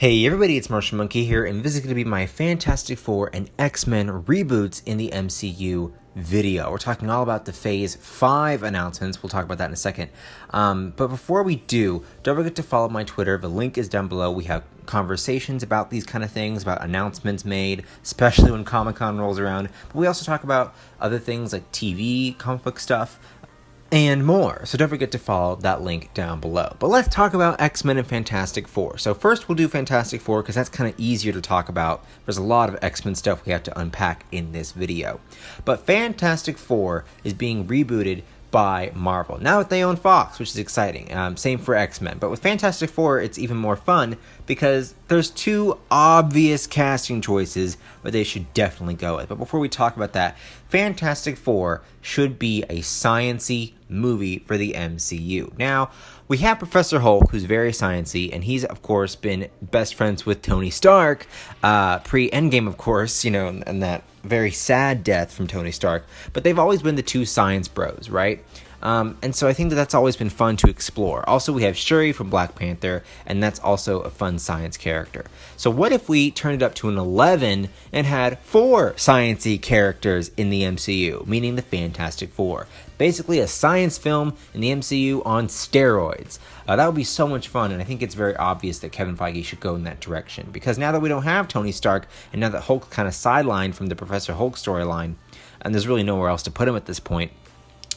Hey everybody, it's Martian Monkey here, and this is going to be my Fantastic Four and X-Men reboots in the MCU video. We're talking all about the Phase 5 announcements. We'll talk about that in a second. But before we do, don't forget to follow my Twitter. The link is down below. We have conversations about these kind of things, about announcements made, especially when Comic-Con rolls around. But we also talk about other things like TV, comic book stuff, and more. So don't forget to follow that link down below. But let's talk about X-Men and Fantastic Four. So first we'll do Fantastic Four because that's kind of easier to talk about. There's a lot of X-Men stuff we have to unpack in this video. But Fantastic Four is being rebooted by Marvel. Now that they own Fox, which is exciting. Same for X-Men. But with Fantastic Four, it's even more fun because there's two obvious casting choices that they should definitely go with. But before we talk about that, Fantastic Four should be a science-y movie for the MCU. Now, we have Professor Hulk, who's very science-y, and he's, of course, been best friends with Tony Stark, pre-Endgame, of course, and that very sad death from Tony Stark. But they've always been the two science bros, right? And so I think that's always been fun to explore. Also, we have Shuri from Black Panther, and that's also a fun science character. So what if we turned it up to an 11 and had 4 science-y characters in the MCU, meaning the Fantastic Four? Basically a science film in the MCU on steroids. That would be so much fun, and I think it's very obvious that Kevin Feige should go in that direction. Because now that we don't have Tony Stark, and now that Hulk's kind of sidelined from the Professor Hulk storyline, and there's really nowhere else to put him at this point,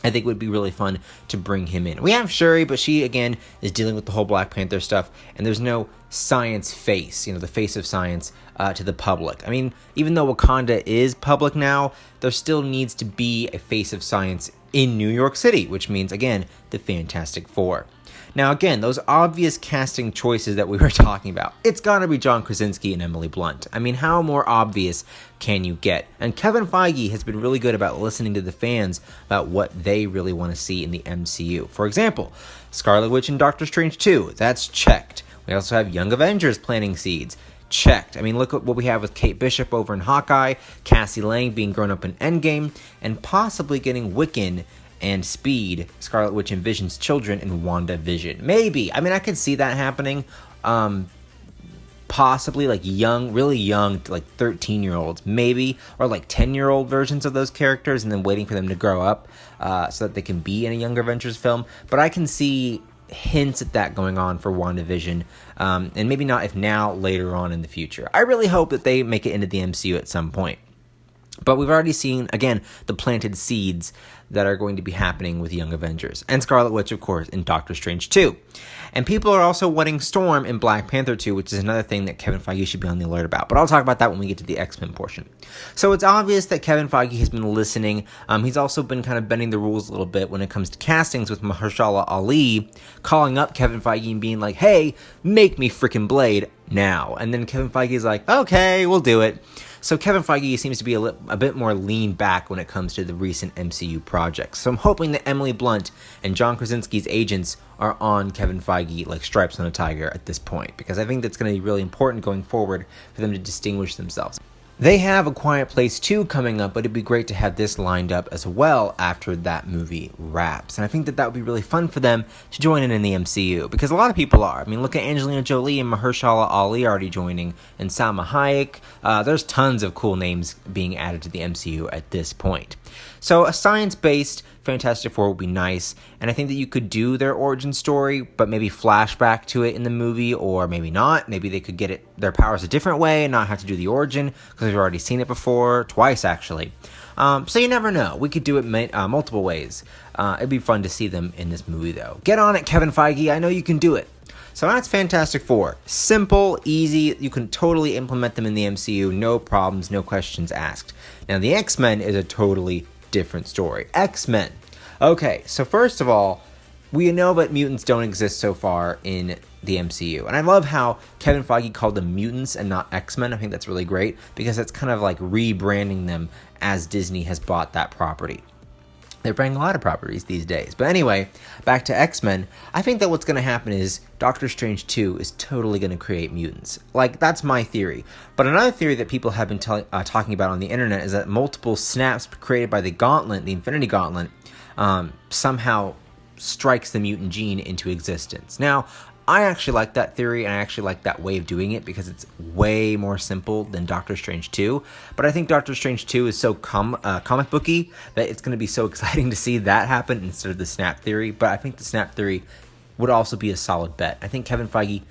I think it would be really fun to bring him in. We have Shuri, but she, again, is dealing with the whole Black Panther stuff, and there's no science face, the face of science to the public. I mean, even though Wakanda is public now, there still needs to be a face of science in New York City, which means, again, the Fantastic Four. Now, again, those obvious casting choices that we were talking about, it's gotta be John Krasinski and Emily Blunt. I mean, how more obvious can you get? And Kevin Feige has been really good about listening to the fans about what they really want to see in the MCU. For example, Scarlet Witch and Doctor Strange 2, that's checked. We also have Young Avengers planting seeds. Checked. I mean, look at what we have with Kate Bishop over in Hawkeye, Cassie Lang being grown up in Endgame, and possibly getting Wiccan and Speed, Scarlet Witch and Vision's children, in WandaVision. Maybe. I mean, I could see that happening. Possibly like young, really young, like 13-year-olds, maybe, or like 10-year-old versions of those characters, and then waiting for them to grow up so that they can be in a Young Avengers film. But I can see hints at that going on for WandaVision, and maybe not if now, later on in the future. I really hope that they make it into the MCU at some point. But we've already seen, again, the planted seeds that are going to be happening with Young Avengers. And Scarlet Witch, of course, in Doctor Strange 2. And people are also wanting Storm in Black Panther 2, which is another thing that Kevin Feige should be on the alert about. But I'll talk about that when we get to the X-Men portion. So it's obvious that Kevin Feige has been listening. He's also been kind of bending the rules a little bit when it comes to castings, with Mahershala Ali calling up Kevin Feige and being like, hey, make me freaking Blade now. And then Kevin Feige's like, okay, we'll do it. So Kevin Feige seems to be a bit more lean back when it comes to the recent MCU projects. So I'm hoping that Emily Blunt and John Krasinski's agents are on Kevin Feige like stripes on a tiger at this point, because I think that's going to be really important going forward for them to distinguish themselves. They have A Quiet Place 2 coming up, but it'd be great to have this lined up as well after that movie wraps. And I think that would be really fun for them to join in the MCU, because a lot of people are. I mean, look at Angelina Jolie and Mahershala Ali already joining, and Salma Hayek. There's tons of cool names being added to the MCU at this point. So a science-based Fantastic Four would be nice, and I think that you could do their origin story, but maybe flashback to it in the movie, or maybe not. Maybe they could get their powers a different way and not have to do the origin, because we've already seen it before, twice actually. So you never know. We could do it multiple ways. It'd be fun to see them in this movie, though. Get on it, Kevin Feige. I know you can do it. So that's Fantastic Four. Simple, easy, you can totally implement them in the MCU, no problems, no questions asked. Now the X-Men is a totally different story. X-Men. Okay, so first of all, we know that mutants don't exist so far in the MCU. And I love how Kevin Feige called them mutants and not X-Men. I think that's really great, because it's kind of like rebranding them as Disney has bought that property. They're bringing a lot of properties these days. But anyway, back to X-Men. I think that what's going to happen is Doctor Strange 2 is totally going to create mutants. Like, that's my theory. But another theory that people have been talking about on the internet is that multiple snaps created by the Gauntlet, the Infinity Gauntlet, somehow strikes the mutant gene into existence. Now, I actually like that theory, and I actually like that way of doing it because it's way more simple than Doctor Strange 2. But I think Doctor Strange 2 is so comic booky that it's going to be so exciting to see that happen instead of the snap theory. But I think the snap theory would also be a solid bet. I think Kevin Feige,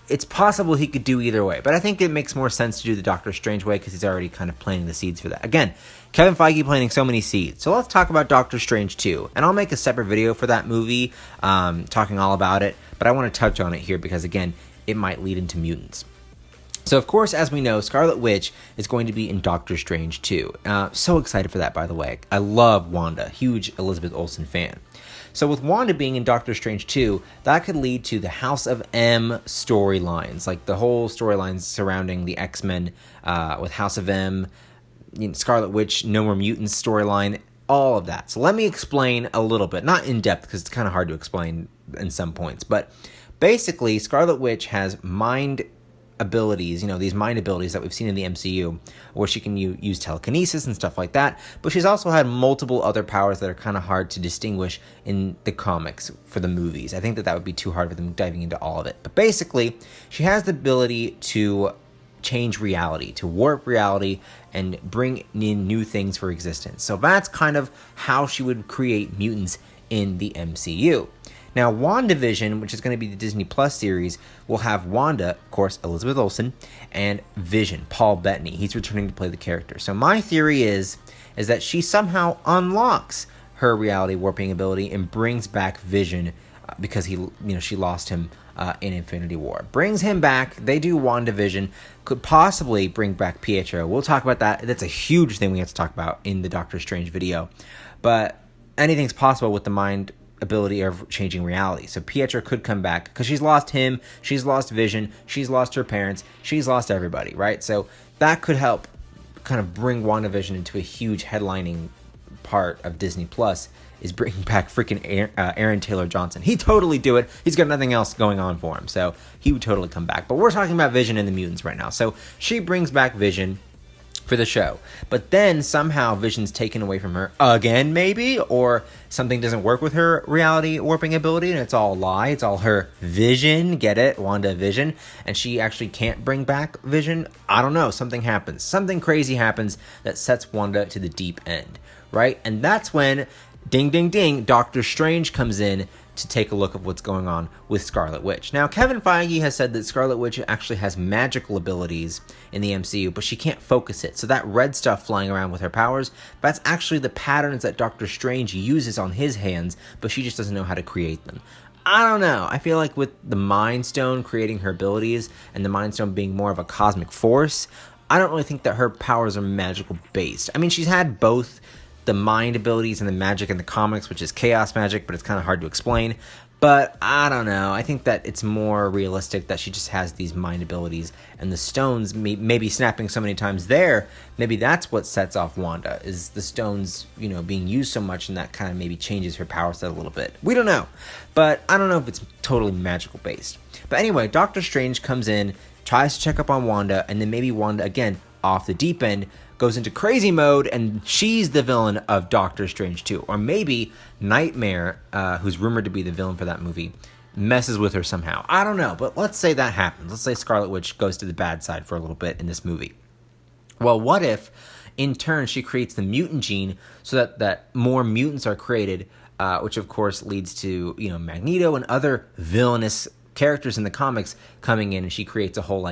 it's possible he could do either way, but I think it makes more sense to do the Doctor Strange way because he's already kind of planting the seeds for that. Again, Kevin Feige planting so many seeds. So let's talk about Doctor Strange 2, and I'll make a separate video for that movie, talking all about it, but I want to touch on it here because, again, it might lead into mutants. So, of course, as we know, Scarlet Witch is going to be in Doctor Strange 2. So excited for that, by the way. I love Wanda, huge Elizabeth Olsen fan. So with Wanda being in Doctor Strange 2, that could lead to the House of M storylines, like the whole storylines surrounding the X-Men with House of M, Scarlet Witch, No More Mutants storyline, all of that. So let me explain a little bit, not in depth because it's kind of hard to explain in some points, but basically Scarlet Witch has mind abilities, these mind abilities that we've seen in the MCU, where she can use telekinesis and stuff like that, but she's also had multiple other powers that are kind of hard to distinguish in the comics for the movies. I think that would be too hard for them diving into all of it. But basically, she has the ability to change reality, to warp reality, and bring in new things for existence. So that's kind of how she would create mutants in the MCU. Now, WandaVision, which is going to be the Disney Plus series, will have Wanda, of course, Elizabeth Olsen, and Vision, Paul Bettany. He's returning to play the character. So my theory is that she somehow unlocks her reality warping ability and brings back Vision because she lost him in Infinity War. Brings him back. They do WandaVision. Could possibly bring back Pietro. We'll talk about that. That's a huge thing we have to talk about in the Doctor Strange video. But anything's possible with the mind ability of changing reality. So Pietro could come back because she's lost him, she's lost Vision, she's lost her parents, she's lost everybody, right? So that could help kind of bring WandaVision into a huge headlining part of Disney Plus, is bringing back freaking Aaron Taylor Johnson. He'd totally do it. He's got nothing else going on for him, so he would totally come back. But we're talking about Vision and the mutants right now. So she brings back Vision for the show, but then somehow Vision's taken away from her again, maybe, or something doesn't work with her reality warping ability and it's all a lie, it's all her vision, get it, WandaVision, and she actually can't bring back Vision. I don't know, something happens, something crazy happens that sets Wanda to the deep end, right? And that's when, ding ding ding, Doctor Strange comes in to take a look at what's going on with Scarlet Witch. Now, Kevin Feige has said that Scarlet Witch actually has magical abilities in the MCU, but she can't focus it. So that red stuff flying around with her powers, that's actually the patterns that Doctor Strange uses on his hands, but she just doesn't know how to create them. I don't know. I feel like with the Mind Stone creating her abilities and the Mind Stone being more of a cosmic force, I don't really think that her powers are magical based. I mean, she's had both the mind abilities and the magic in the comics, which is chaos magic, but it's kind of hard to explain. But I don't know. I think that it's more realistic that she just has these mind abilities, and the stones maybe snapping so many times there, maybe that's what sets off Wanda, is the stones, being used so much, and that kind of maybe changes her power set a little bit. We don't know. But I don't know if it's totally magical based. But anyway, Doctor Strange comes in, tries to check up on Wanda, and then maybe Wanda, again, off the deep end, goes into crazy mode, and she's the villain of Doctor Strange 2. Or maybe Nightmare, who's rumored to be the villain for that movie, messes with her somehow. I don't know, but let's say that happens. Let's say Scarlet Witch goes to the bad side for a little bit in this movie. Well, what if, in turn, she creates the mutant gene so that more mutants are created, which of course leads to, Magneto and other villainous characters in the comics coming in, and she creates a whole,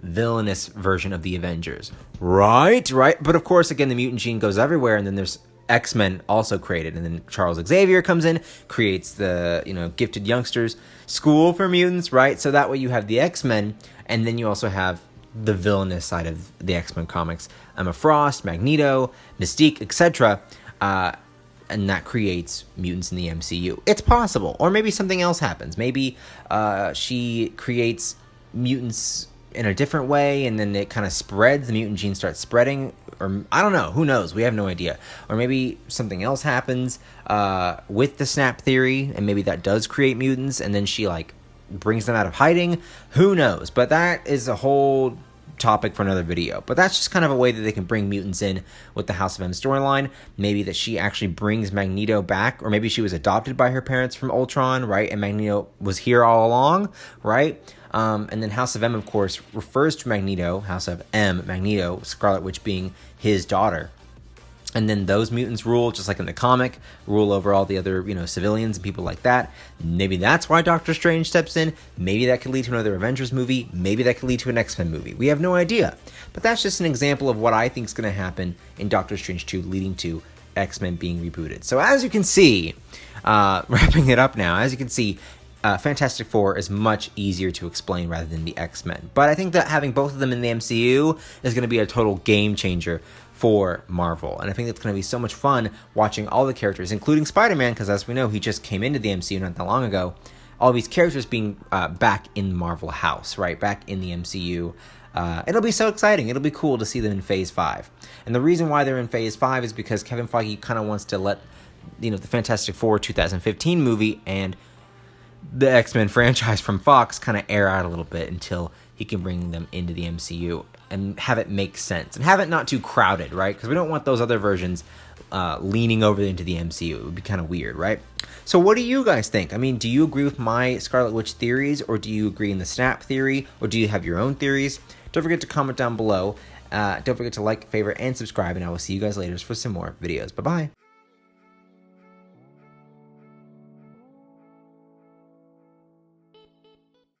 villainous version of the Avengers. Right? But of course, again, the mutant gene goes everywhere, and then there's X-Men also created, and then Charles Xavier comes in, creates the, gifted youngsters school for mutants, right? So that way you have the X-Men, and then you also have the villainous side of the X-Men comics. Emma Frost, Magneto, Mystique, etc., and that creates mutants in the MCU. It's possible. Or maybe something else happens. Maybe she creates mutants in a different way, and then it kind of spreads, the mutant gene starts spreading, or I don't know, who knows, we have no idea. Or maybe something else happens with the snap theory, and maybe that does create mutants, and then she brings them out of hiding, who knows. But that is a whole topic for another video. But that's just kind of a way that they can bring mutants in with the House of M storyline. Maybe that she actually brings Magneto back, or maybe she was adopted by her parents from Ultron, right? And Magneto was here all along, right? And then House of M, of course, refers to Magneto, House of M, Magneto, Scarlet Witch being his daughter. And then those mutants rule, just like in the comic, rule over all the other, civilians and people like that. Maybe that's why Doctor Strange steps in. Maybe that could lead to another Avengers movie. Maybe that could lead to an X-Men movie. We have no idea. But that's just an example of what I think is going to happen in Doctor Strange 2, leading to X-Men being rebooted. So as you can see, wrapping it up now, as you can see, Fantastic Four is much easier to explain rather than the X-Men. But I think that having both of them in the MCU is going to be a total game changer for Marvel. And I think it's going to be so much fun watching all the characters, including Spider-Man, because as we know, he just came into the MCU not that long ago. All these characters being back in the Marvel house, right? Back in the MCU. It'll be so exciting. It'll be cool to see them in Phase 5. And the reason why they're in Phase 5 is because Kevin Feige kind of wants to let, the Fantastic Four 2015 movie and the X-Men franchise from Fox kind of air out a little bit until he can bring them into the MCU and have it make sense and have it not too crowded, right? Because we don't want those other versions leaning over into the MCU. It would be kind of weird, right? So what do you guys think? I mean, do you agree with my Scarlet Witch theories, or do you agree in the Snap theory, or do you have your own theories? Don't forget to comment down below. Don't forget to like, favorite, and subscribe, and I will see you guys later for some more videos. Bye-bye.